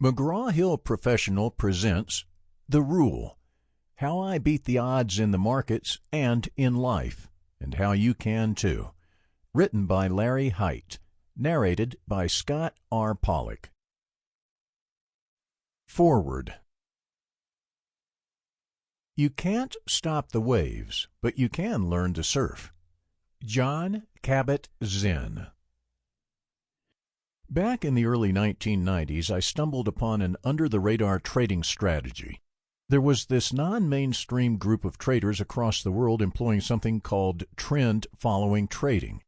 McGraw-Hill Professional presents The Rule: How I Beat the Odds in the Markets and in Life, and How You Can Too. Written by Larry Hite. Narrated by Scott R. Pollak. Forward. You can't stop the waves, but you can learn to surf. John Kabat-Zinn. Back in the early 1990s, I stumbled upon an under-the-radar trading strategy. There was this non-mainstream group of traders across the world employing something called trend-following trading.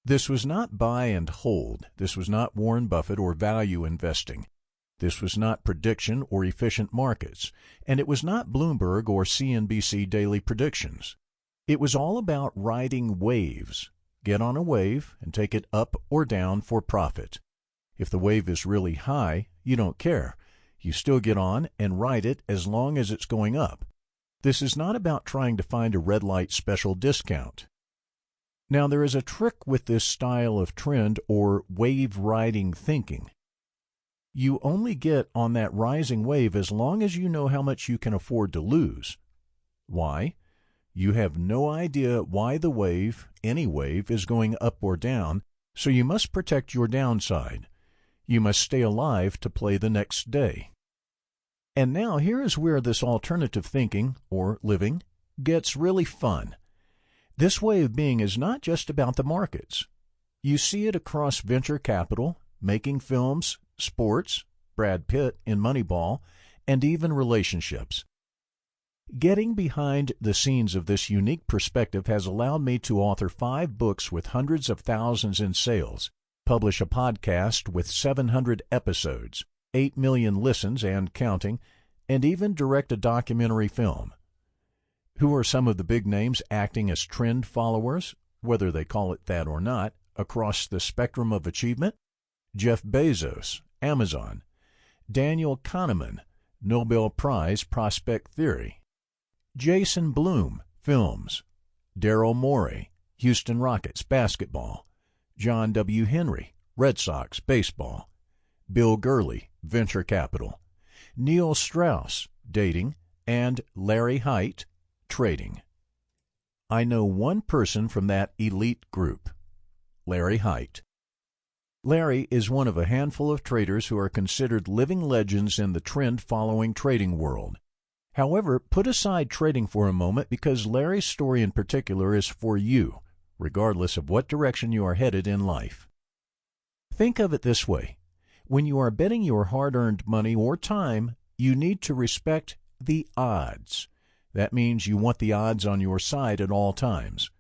This was not buy and hold. This was not Warren Buffett or value investing. This was not prediction or efficient markets. And it was not Bloomberg or CNBC daily predictions. It was all about riding waves. Get on a wave and take it up or down for profit. If the wave is really high, you don't care. You still get on and ride it as long as it's going up. This is not about trying to find a red light special discount. Now, there is a trick with this style of trend or wave riding thinking. You only get on that rising wave as long as you know how much you can afford to lose. Why? You have no idea why the wave, any wave, is going up or down, so you must protect your downside. You must stay alive to play the next day. And now here is where this alternative thinking, or living, gets really fun. This way of being is not just about the markets. You see it across venture capital, making films, sports, Brad Pitt in Moneyball, and even relationships. Getting behind the scenes of this unique perspective has allowed me to author 5 books with hundreds of thousands in sales, publish a podcast with 700 episodes, 8 million listens and counting, and even direct a documentary film. Who are some of the big names acting as trend followers, whether they call it that or not, across the spectrum of achievement? Jeff Bezos, Amazon; Daniel Kahneman, Nobel Prize Prospect Theory; Jason Blum, films; Daryl Morey, Houston Rockets basketball; John W. Henry, Red Sox baseball; Bill Gurley, venture capital; Neil Strauss, dating; and Larry Hite, trading. I know one person from that elite group, Larry Hite. Larry is one of a handful of traders who are considered living legends in the trend-following trading world. However, put aside trading for a moment because Larry's story in particular is for you, regardless of what direction you are headed in life. Think of it this way. When you are betting your hard-earned money or time, you need to respect the odds. That means you want the odds on your side at all times.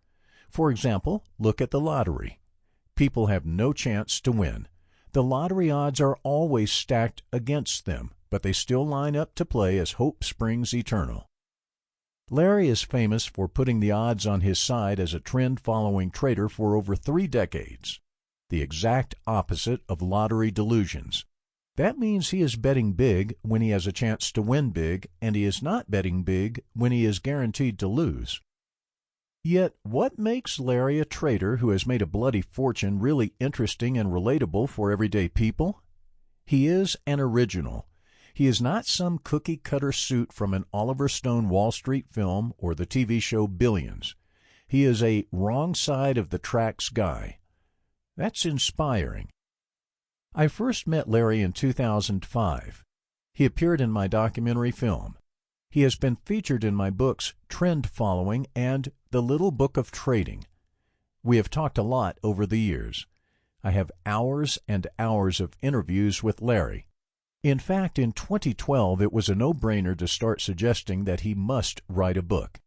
For example, look at the lottery. People have no chance to win. The lottery odds are always stacked against them, but they still line up to play as hope springs eternal. Larry is famous for putting the odds on his side as a trend-following trader for over 3 decades, the exact opposite of lottery delusions. That means he is betting big when he has a chance to win big, and he is not betting big when he is guaranteed to lose. Yet, what makes Larry a trader who has made a bloody fortune really interesting and relatable for everyday people? He is an original. He is not some cookie-cutter suit from an Oliver Stone Wall Street film or the TV show Billions. He is a wrong-side-of-the-tracks guy. That's inspiring. I first met Larry in 2005. He appeared in my documentary film. He has been featured in my books Trend Following and The Little Book of Trading. We have talked a lot over the years. I have hours and hours of interviews with Larry. In fact, in 2012, it was a no-brainer to start suggesting that he must write a book.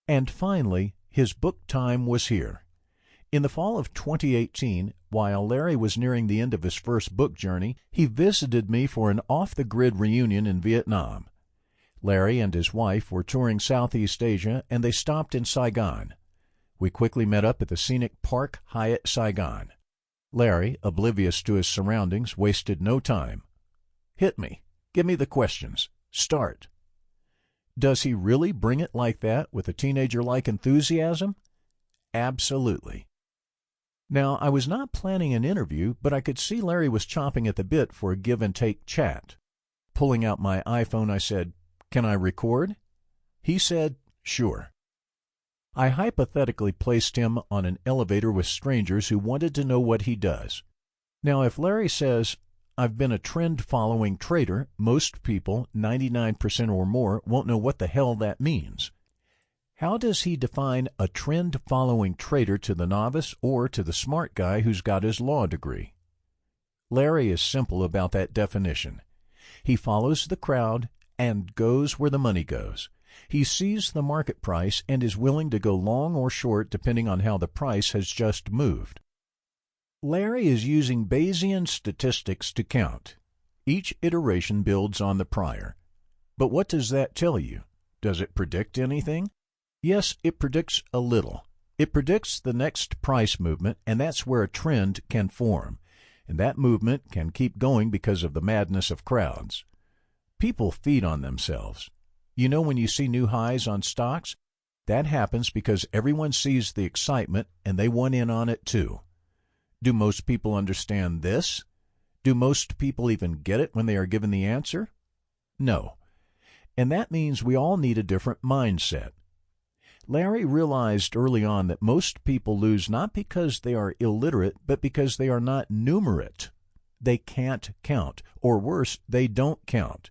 And finally, his book time was here. In the fall of 2018, while Larry was nearing the end of his first book journey, he visited me for an off-the-grid reunion in Vietnam. Larry and his wife were touring Southeast Asia, and they stopped in Saigon. We quickly met up at the scenic Park Hyatt Saigon. Larry, oblivious to his surroundings, wasted no time. Hit me. Give me the questions. Start. Does he really bring it like that with a teenager-like enthusiasm? Absolutely. Now, I was not planning an interview, but I could see Larry was chomping at the bit for a give-and-take chat. Pulling out my iPhone, I said, "Can I record?" He said, "Sure." I hypothetically placed him on an elevator with strangers who wanted to know what he does. Now, if Larry says, "I've been a trend-following trader," most people, 99% or more, won't know what the hell that means. How does he define a trend-following trader to the novice or to the smart guy who's got his law degree? Larry is simple about that definition. He follows the crowd and goes where the money goes. He sees the market price and is willing to go long or short depending on how the price has just moved. Larry is using Bayesian statistics to count. Each iteration builds on the prior. But what does that tell you? Does it predict anything? Yes, it predicts a little. It predicts the next price movement, and that's where a trend can form. And that movement can keep going because of the madness of crowds. People feed on themselves. You know when you see new highs on stocks? That happens because everyone sees the excitement and they want in on it too. Do most people understand this? Do most people even get it when they are given the answer? No. And that means we all need a different mindset. Larry realized early on that most people lose not because they are illiterate, but because they are not numerate. They can't count, or worse, they don't count.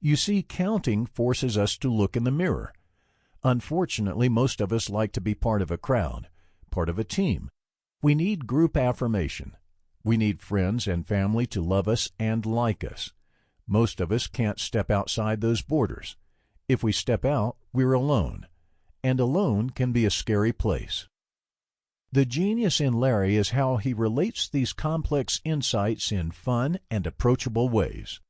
You see, counting forces us to look in the mirror. Unfortunately, most of us like to be part of a crowd, part of a team. We need group affirmation. We need friends and family to love us and like us. Most of us can't step outside those borders. If we step out, we're alone. And alone can be a scary place. The genius in Larry is how he relates these complex insights in fun and approachable ways.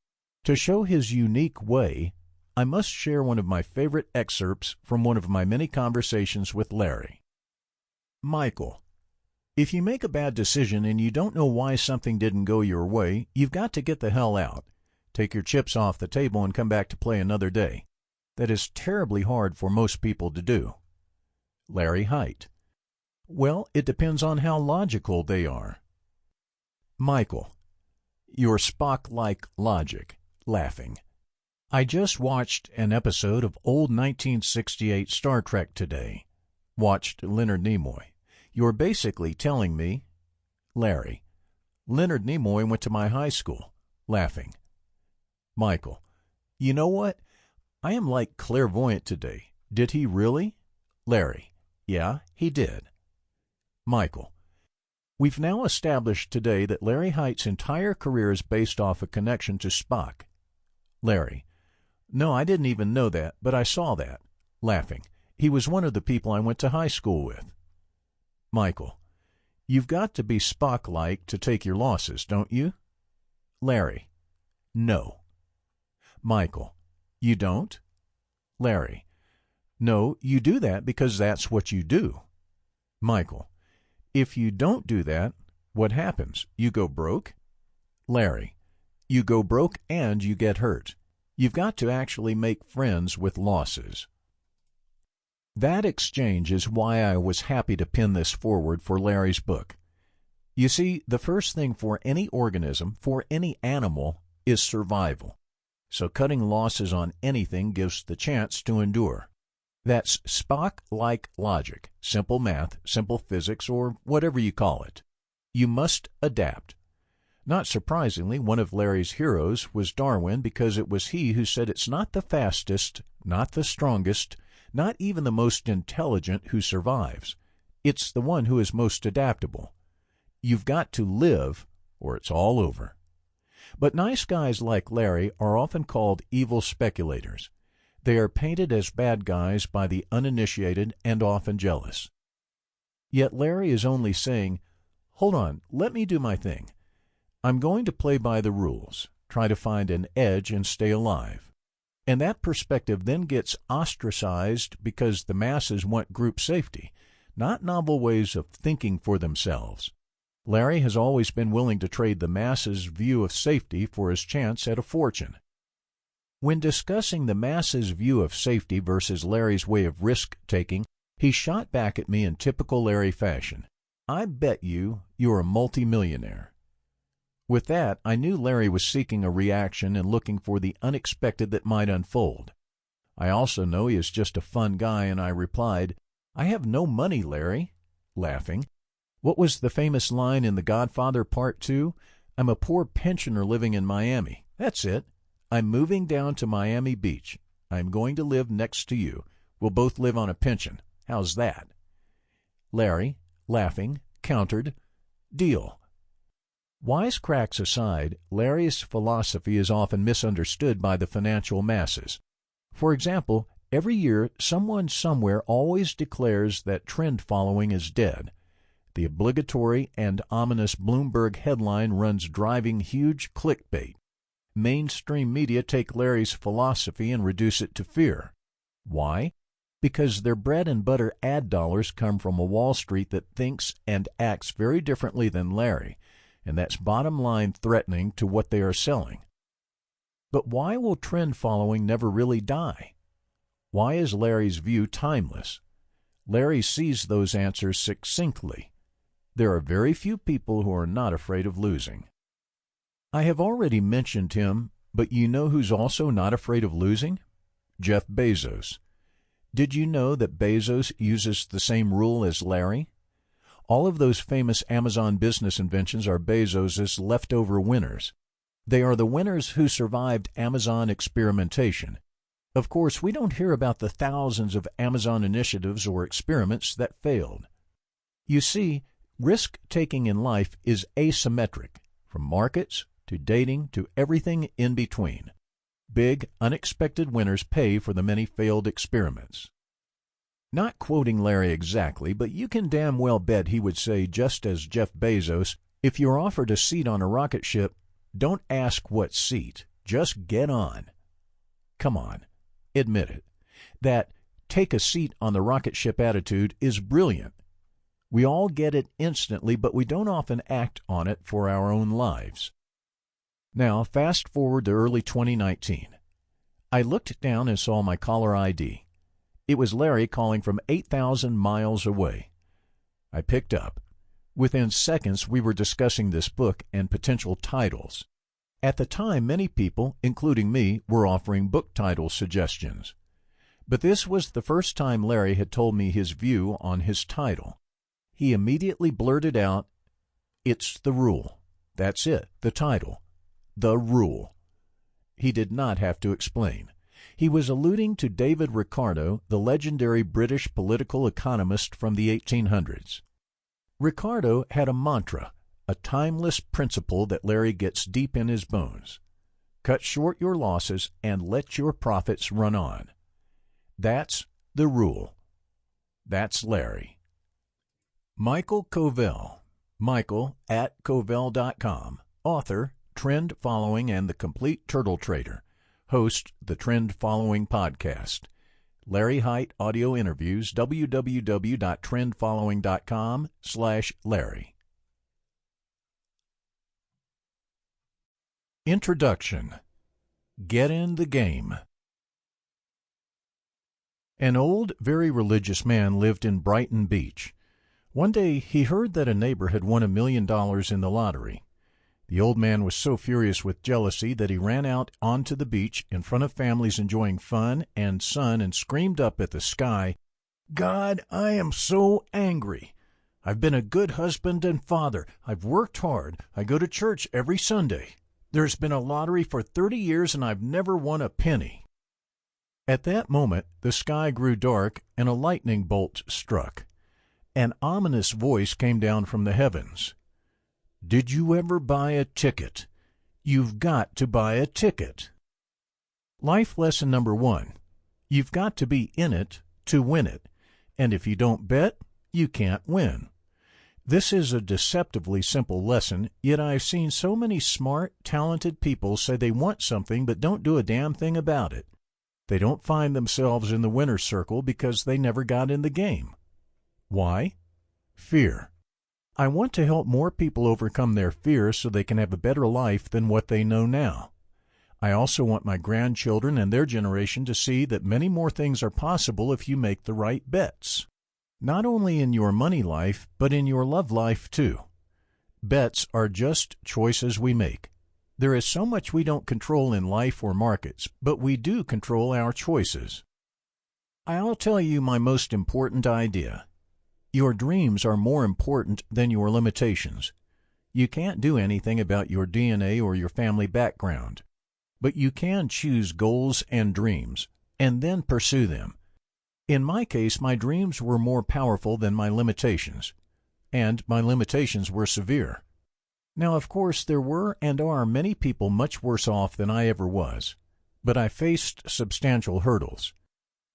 To show his unique way, I must share one of my favorite excerpts from one of my many conversations with Larry. Michael, if you make a bad decision and you don't know why something didn't go your way, you've got to get the hell out. Take your chips off the table and come back to play another day. That is terribly hard for most people to do. Larry Hite. Well, it depends on how logical they are. Michael. Your Spock-like logic. Laughing. I just watched an episode of old 1968 Star Trek today. Watched Leonard Nimoy. You're basically telling me... Larry. Leonard Nimoy went to my high school. Laughing. Michael. You know what? I am like clairvoyant today. Did he really? Larry. Yeah, he did. Michael. We've now established today that Larry Hite's entire career is based off a connection to Spock. Larry. No, I didn't even know that, but I saw that. Laughing. He was one of the people I went to high school with. Michael. You've got to be Spock-like to take your losses, don't you? Larry. No. Michael. You don't? Larry. No, you do that because that's what you do. Michael. If you don't do that, what happens? You go broke? Larry. You go broke and you get hurt. You've got to actually make friends with losses. That exchange is why I was happy to pin this forward for Larry's book. You see, the first thing for any organism, for any animal, is survival. So cutting losses on anything gives the chance to endure. That's Spock-like logic, simple math, simple physics, or whatever you call it. You must adapt. Not surprisingly, one of Larry's heroes was Darwin because it was he who said it's not the fastest, not the strongest, not even the most intelligent who survives. It's the one who is most adaptable. You've got to live, or it's all over. But nice guys like Larry are often called evil speculators. They are painted as bad guys by the uninitiated and often jealous. Yet Larry is only saying, hold on, let me do my thing. I'm going to play by the rules, try to find an edge and stay alive. And that perspective then gets ostracized because the masses want group safety, not novel ways of thinking for themselves. Larry has always been willing to trade the masses' view of safety for his chance at a fortune. When discussing the masses' view of safety versus Larry's way of risk-taking, he shot back at me in typical Larry fashion. I bet you're a multimillionaire. With that, I knew Larry was seeking a reaction and looking for the unexpected that might unfold. I also know he is just a fun guy, and I replied, "I have no money, Larry," laughing. What was the famous line in The Godfather Part 2? "I'm a poor pensioner living in Miami." That's it. I'm moving down to Miami Beach. I'm going to live next to you. We'll both live on a pension. How's that? Larry, laughing, countered, "Deal." Wisecracks aside, Larry's philosophy is often misunderstood by the financial masses. For example, every year someone somewhere always declares that trend following is dead. The obligatory and ominous Bloomberg headline runs driving huge clickbait. Mainstream media take Larry's philosophy and reduce it to fear. Why? Because their bread and butter ad dollars come from a Wall Street that thinks and acts very differently than Larry, and that's bottom line threatening to what they are selling. But why will trend following never really die? Why is Larry's view timeless? Larry sees those answers succinctly. There are very few people who are not afraid of losing. I have already mentioned him, but you know who's also not afraid of losing? Jeff Bezos. Did you know that Bezos uses the same rule as Larry? All of those famous Amazon business inventions are Bezos's leftover winners. They are the winners who survived Amazon experimentation. Of course, we don't hear about the thousands of Amazon initiatives or experiments that failed. You see, risk-taking in life is asymmetric, from markets to dating to everything in between. Big, unexpected winners pay for the many failed experiments. Not quoting Larry exactly, but you can damn well bet he would say, just as Jeff Bezos, if you're offered a seat on a rocket ship, don't ask what seat, just get on. Come on, admit it. That take a seat on the rocket ship attitude is brilliant. We all get it instantly, but we don't often act on it for our own lives. Now, fast forward to early 2019. I looked down and saw my caller ID. It was Larry calling from 8,000 miles away. I picked up. Within seconds, we were discussing this book and potential titles. At the time, many people, including me, were offering book title suggestions. But this was the first time Larry had told me his view on his title. He immediately blurted out, "It's the rule." That's it, the title. The Rule. He did not have to explain. He was alluding to David Ricardo, the legendary British political economist from the 1800s. Ricardo had a mantra, a timeless principle that Larry gets deep in his bones. Cut short your losses and let your profits run on. That's the rule. That's Larry. Michael Covell, Michael@Covell.com, author, Trend Following and the Complete Turtle Trader, host the Trend Following podcast. Larry Hite audio interviews, www.trendfollowing.com/Larry. Introduction. Get in the game. An old, very religious man lived in Brighton Beach. One day he heard that a neighbor had won $1 million in the lottery. The old man was so furious with jealousy that he ran out onto the beach in front of families enjoying fun and sun and screamed up at the sky, "God, I am so angry. I've been a good husband and father. I've worked hard. I go to church every Sunday. There's been a lottery for 30 years and I've never won a penny." At that moment, the sky grew dark and a lightning bolt struck. An ominous voice came down from the heavens. "Did you ever buy a ticket? You've got to buy a ticket." Life lesson number 1. You've got to be in it to win it. And if you don't bet, you can't win. This is a deceptively simple lesson, yet I've seen so many smart, talented people say they want something but don't do a damn thing about it. They don't find themselves in the winner's circle because they never got in the game. Why? Fear. I want to help more people overcome their fear so they can have a better life than what they know now. I also want my grandchildren and their generation to see that many more things are possible if you make the right bets. not only in your money life, but in your love life too. Bets are just choices we make. There is so much we don't control in life or markets, but we do control our choices. I'll tell you my most important idea. Your dreams are more important than your limitations. You can't do anything about your DNA or your family background, but you can choose goals and dreams, and then pursue them. In my case, my dreams were more powerful than my limitations, and my limitations were severe. Now, of course, there were and are many people much worse off than I ever was, but I faced substantial hurdles.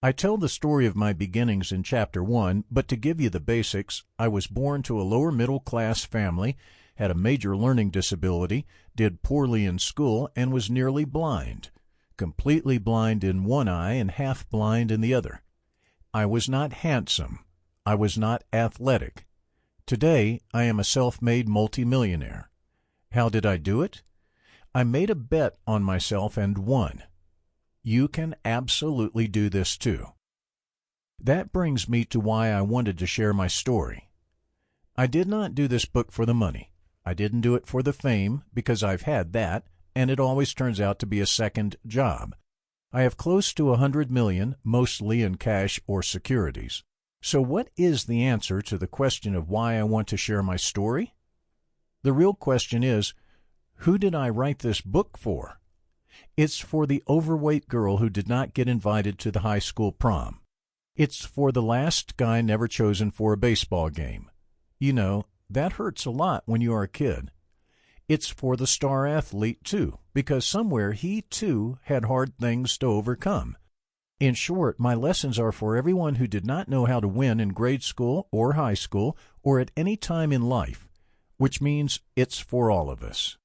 I tell the story of my beginnings in Chapter 1, but to give you the basics, I was born to a lower middle-class family, had a major learning disability, did poorly in school, and was nearly blind, completely blind in one eye and half blind in the other. I was not handsome. I was not athletic. Today, I am a self-made multimillionaire. How did I do it? I made a bet on myself and won. You can absolutely do this too. That brings me to why I wanted to share my story. I did not do this book for the money. I didn't do it for the fame, because I've had that, and it always turns out to be a second job. I have close to $100 million, mostly in cash or securities. So what is the answer to the question of why I want to share my story? The real question is, who did I write this book for? It's for the overweight girl who did not get invited to the high school prom. It's for the last guy never chosen for a baseball game. You know, that hurts a lot when you are a kid. It's for the star athlete, too, because somewhere he, too, had hard things to overcome. In short, my lessons are for everyone who did not know how to win in grade school or high school or at any time in life, which means it's for all of us.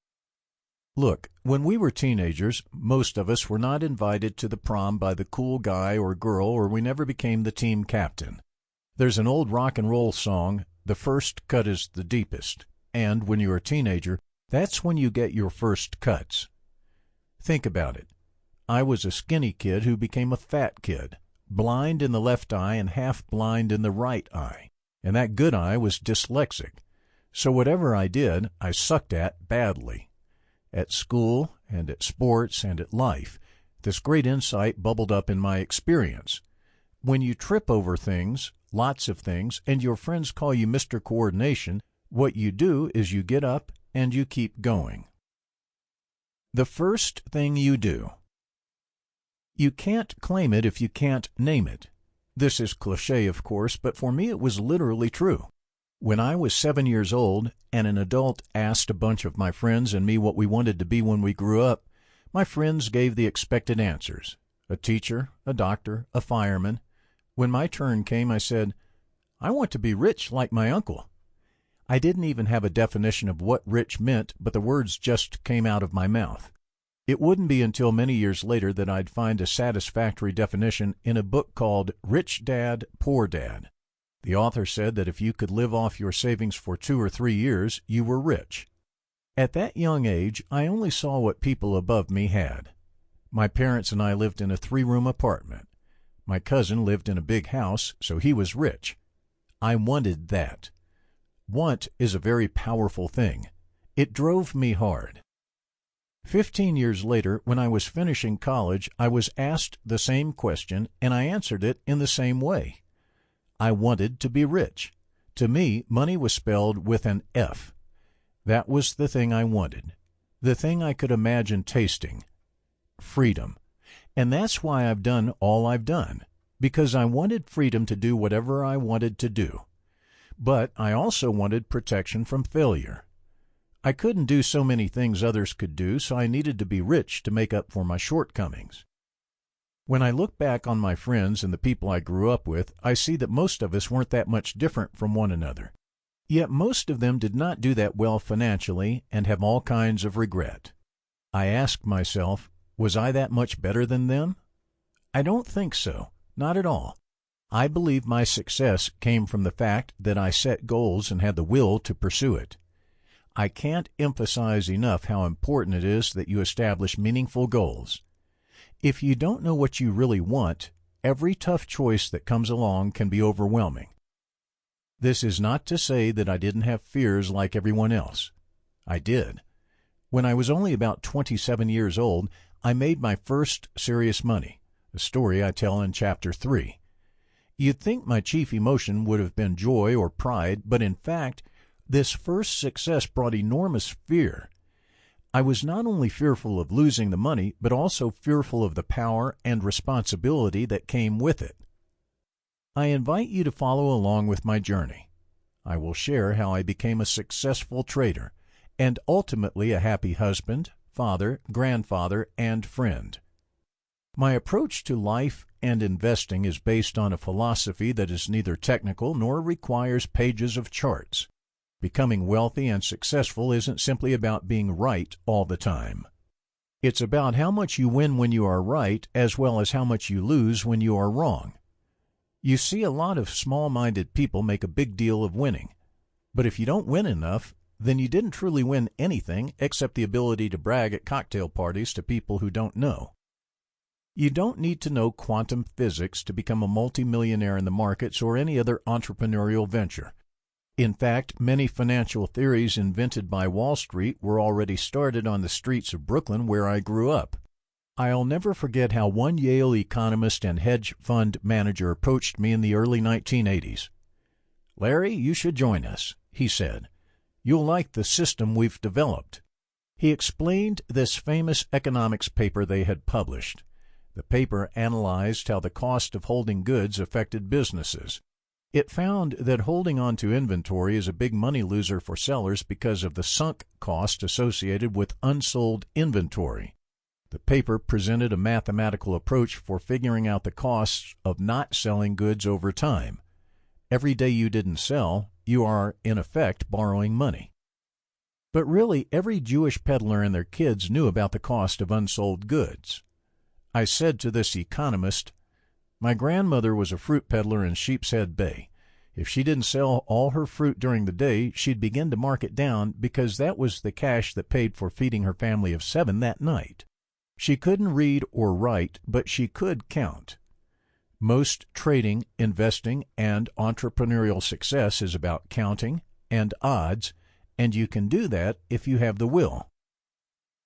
Look, when we were teenagers, most of us were not invited to the prom by the cool guy or girl, or we never became the team captain. There's an old rock and roll song, "The first cut is the deepest," and when you're a teenager, that's when you get your first cuts. Think about it. I was a skinny kid who became a fat kid, blind in the left eye and half blind in the right eye, and that good eye was dyslexic. So whatever I did, I sucked at badly. At school and at sports and at life, this great insight bubbled up in my experience. When you trip over things, lots of things, and your friends call you Mr. Coordination, what you do is you get up and you keep going. The first thing you do. You can't claim it if you can't name it. This is cliché, of course, but for me it was literally true. When I was 7 years old and an adult asked a bunch of my friends and me what we wanted to be when we grew up, my friends gave the expected answers: a teacher, a doctor, a fireman. When my turn came, I said, "I want to be rich like my uncle." I didn't even have a definition of what rich meant, but the words just came out of my mouth. It wouldn't be until many years later that I'd find a satisfactory definition in a book called Rich Dad, Poor Dad. The author said that if you could live off your savings for 2 or 3 years, you were rich. At that young age, I only saw what people above me had. My parents and I lived in a 3-room apartment. My cousin lived in a big house, so he was rich. I wanted that. Want is a very powerful thing. It drove me hard. 15 years later, when I was finishing college, I was asked the same question, and I answered it in the same way. I wanted to be rich. To me, money was spelled with an F. That was the thing I wanted, the thing I could imagine tasting: freedom. And that's why I've done all I've done, because I wanted freedom to do whatever I wanted to do. But I also wanted protection from failure. I couldn't do so many things others could do, so I needed to be rich to make up for my shortcomings. When I look back on my friends and the people I grew up with, I see that most of us weren't that much different from one another. Yet most of them did not do that well financially and have all kinds of regret. I ask myself, was I that much better than them? I don't think so, not at all. I believe my success came from the fact that I set goals and had the will to pursue it. I can't emphasize enough how important it is that you establish meaningful goals. If you don't know what you really want, every tough choice that comes along can be overwhelming. This is not to say that I didn't have fears like everyone else. I did. When I was only about 27 years old, I made my first serious money, a story I tell in Chapter 3. You'd think my chief emotion would have been joy or pride, but in fact, this first success brought enormous fear. I was not only fearful of losing the money, but also fearful of the power and responsibility that came with it. I invite you to follow along with my journey. I will share how I became a successful trader and ultimately a happy husband, father, grandfather, and friend. My approach to life and investing is based on a philosophy that is neither technical nor requires pages of charts. Becoming wealthy and successful isn't simply about being right all the time. It's about how much you win when you are right as well as how much you lose when you are wrong. You see a lot of small-minded people make a big deal of winning. But if you don't win enough, then you didn't truly win anything except the ability to brag at cocktail parties to people who don't know. You don't need to know quantum physics to become a multimillionaire in the markets or any other entrepreneurial venture. In fact, many financial theories invented by Wall Street were already started on the streets of Brooklyn where I grew up. I'll never forget how one Yale economist and hedge fund manager approached me in the early 1980s. "Larry, you should join us," he said. "You'll like the system we've developed." He explained this famous economics paper they had published. The paper analyzed how the cost of holding goods affected businesses. It found that holding on to inventory is a big money loser for sellers because of the sunk cost associated with unsold inventory. The paper presented a mathematical approach for figuring out the costs of not selling goods over time. Every day you didn't sell, you are, in effect, borrowing money. But really, every Jewish peddler and their kids knew about the cost of unsold goods. I said to this economist, "My grandmother was a fruit peddler in Sheepshead Bay. If she didn't sell all her fruit during the day, she'd begin to mark it down because that was the cash that paid for feeding her family of 7 that night. She couldn't read or write, but she could count." Most trading, investing, and entrepreneurial success is about counting and odds, and you can do that if you have the will.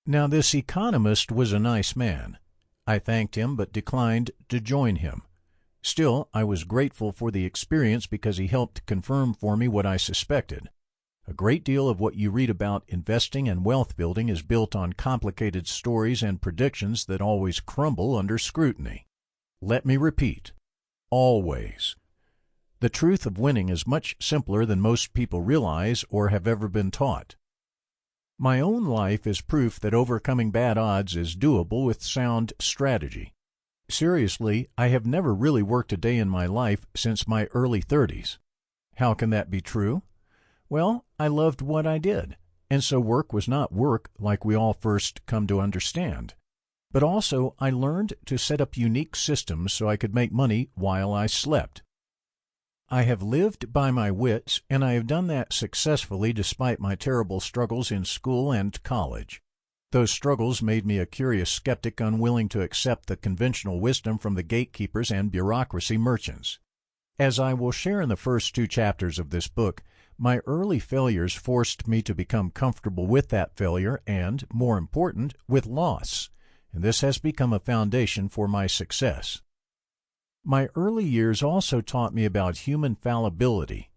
Now, this economist was a nice man. I thanked him but declined to join him. Still, I was grateful for the experience because he helped confirm for me what I suspected. A great deal of what you read about investing and wealth building is built on complicated stories and predictions that always crumble under scrutiny. Let me repeat, always. The truth of winning is much simpler than most people realize or have ever been taught. My own life is proof that overcoming bad odds is doable with sound strategy. Seriously, I have never really worked a day in my life since my early 30s. How can that be true? Well, I loved what I did, and so work was not work like we all first come to understand. But also, I learned to set up unique systems so I could make money while I slept. I have lived by my wits, and I have done that successfully despite my terrible struggles in school and college. Those struggles made me a curious skeptic unwilling to accept the conventional wisdom from the gatekeepers and bureaucracy merchants. As I will share in the first 2 chapters of this book, my early failures forced me to become comfortable with that failure and, more important, with loss, and this has become a foundation for my success. My early years also taught me about human fallibility.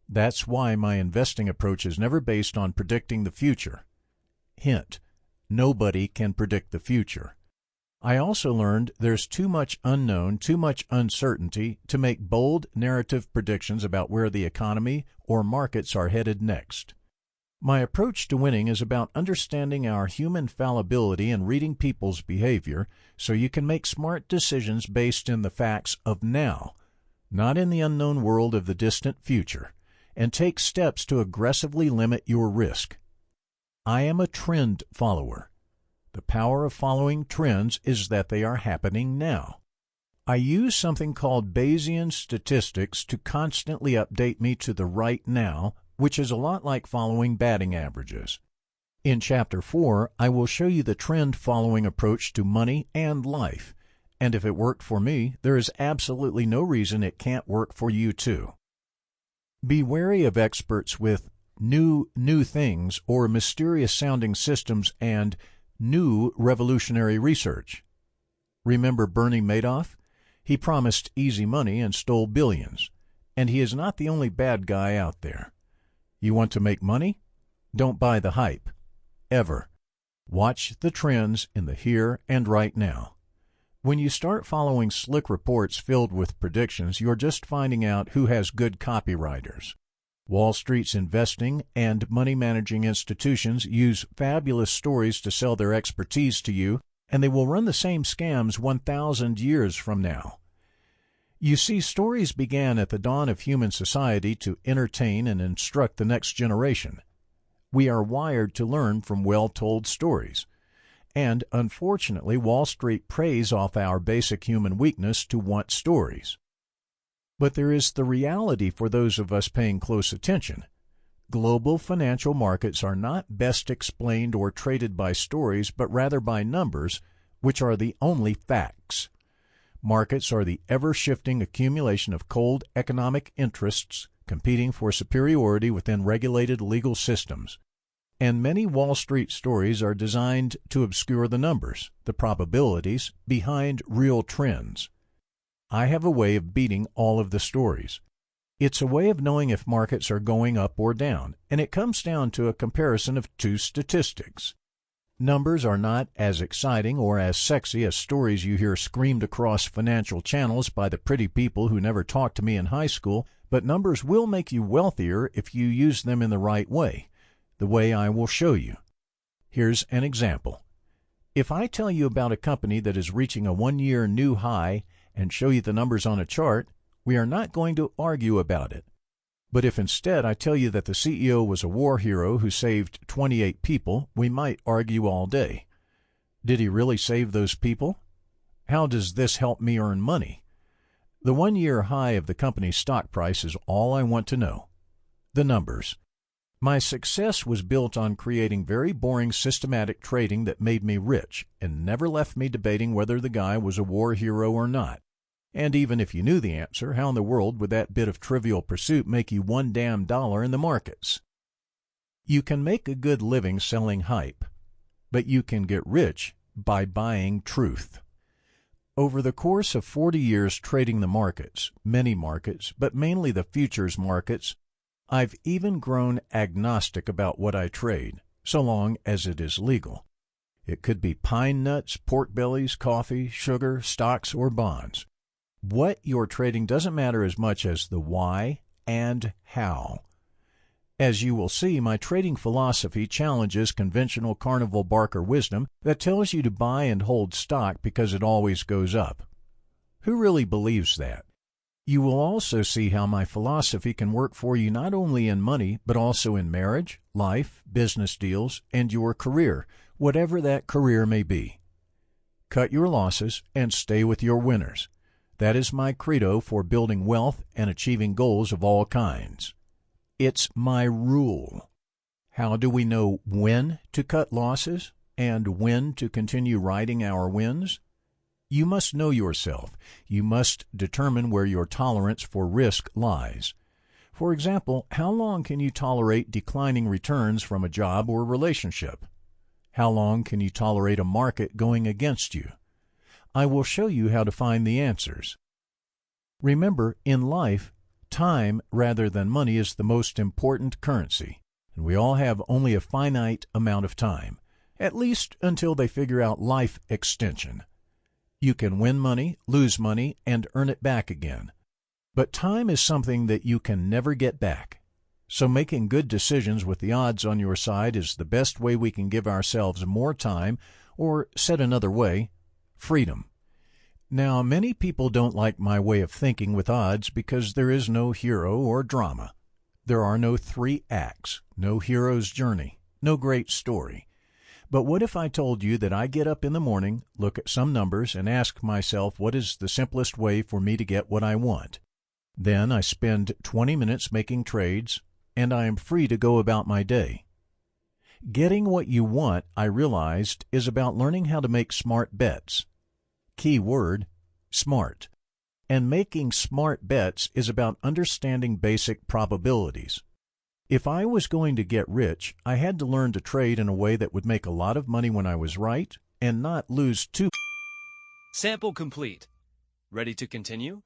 That's why my investing approach is never based on predicting the future. Hint: nobody can predict the future. I also learned there's too much unknown, too much uncertainty to make bold narrative predictions about where the economy or markets are headed next. My approach to winning is about understanding our human fallibility and reading people's behavior so you can make smart decisions based in the facts of now, not in the unknown world of the distant future, and take steps to aggressively limit your risk. I am a trend follower. The power of following trends is that they are happening now. I use something called Bayesian statistics to constantly update me to the right now, which is a lot like following batting averages. In Chapter 4, I will show you the trend-following approach to money and life, and if it worked for me, there is absolutely no reason it can't work for you too. Be wary of experts with new things or mysterious-sounding systems and new revolutionary research. Remember Bernie Madoff? He promised easy money and stole billions. And he is not the only bad guy out there. You want to make money? Don't buy the hype. Ever. Watch the trends in the here and right now. When you start following slick reports filled with predictions, you're just finding out who has good copywriters. Wall Street's investing and money-managing institutions use fabulous stories to sell their expertise to you, and they will run the same scams 1,000 years from now. You see, stories began at the dawn of human society to entertain and instruct the next generation. We are wired to learn from well-told stories. And, unfortunately, Wall Street preys off our basic human weakness to want stories. But there is the reality for those of us paying close attention. Global financial markets are not best explained or traded by stories, but rather by numbers, which are the only facts. Markets are the ever-shifting accumulation of cold economic interests competing for superiority within regulated legal systems. And many Wall Street stories are designed to obscure the numbers, the probabilities, behind real trends. I have a way of beating all of the stories. It's a way of knowing if markets are going up or down, and it comes down to a comparison of two statistics. Numbers are not as exciting or as sexy as stories you hear screamed across financial channels by the pretty people who never talked to me in high school, but numbers will make you wealthier if you use them in the right way, the way I will show you. Here's an example. If I tell you about a company that is reaching a one-year new high and show you the numbers on a chart, we are not going to argue about it. But if instead I tell you that the CEO was a war hero who saved 28 people, we might argue all day. Did he really save those people? How does this help me earn money? The one-year high of the company's stock price is all I want to know. The numbers. My success was built on creating very boring systematic trading that made me rich and never left me debating whether the guy was a war hero or not. And even if you knew the answer, how in the world would that bit of trivial pursuit make you $1 damn in the markets? You can make a good living selling hype, but you can get rich by buying truth. Over the course of 40 years trading the markets, many markets, but mainly the futures markets, I've even grown agnostic about what I trade, so long as it is legal. It could be pine nuts, pork bellies, coffee, sugar, stocks, or bonds. What you're trading doesn't matter as much as the why and how. As you will see, my trading philosophy challenges conventional carnival barker wisdom that tells you to buy and hold stock because it always goes up. Who really believes that? You will also see how my philosophy can work for you not only in money, but also in marriage, life, business deals, and your career, whatever that career may be. Cut your losses and stay with your winners. That is my credo for building wealth and achieving goals of all kinds. It's my rule. How do we know when to cut losses and when to continue riding our wins? You must know yourself. You must determine where your tolerance for risk lies. For example, how long can you tolerate declining returns from a job or relationship? How long can you tolerate a market going against you? I will show you how to find the answers. Remember, in life, time rather than money is the most important currency, and we all have only a finite amount of time, at least until they figure out life extension. You can win money, lose money, and earn it back again. But time is something that you can never get back. So making good decisions with the odds on your side is the best way we can give ourselves more time, or said another way, freedom. Now, many people don't like my way of thinking with odds because there is no hero or drama. There are no 3 acts, no hero's journey, no great story. But what if I told you that I get up in the morning, look at some numbers, and ask myself what is the simplest way for me to get what I want? Then I spend 20 minutes making trades, and I am free to go about my day. Getting what you want, I realized, is about learning how to make smart bets. Key word, smart. and making smart bets is about understanding basic probabilities. If I was going to get rich, I had to learn to trade in a way that would make a lot of money when I was right and not lose too. Sample complete. Ready to continue?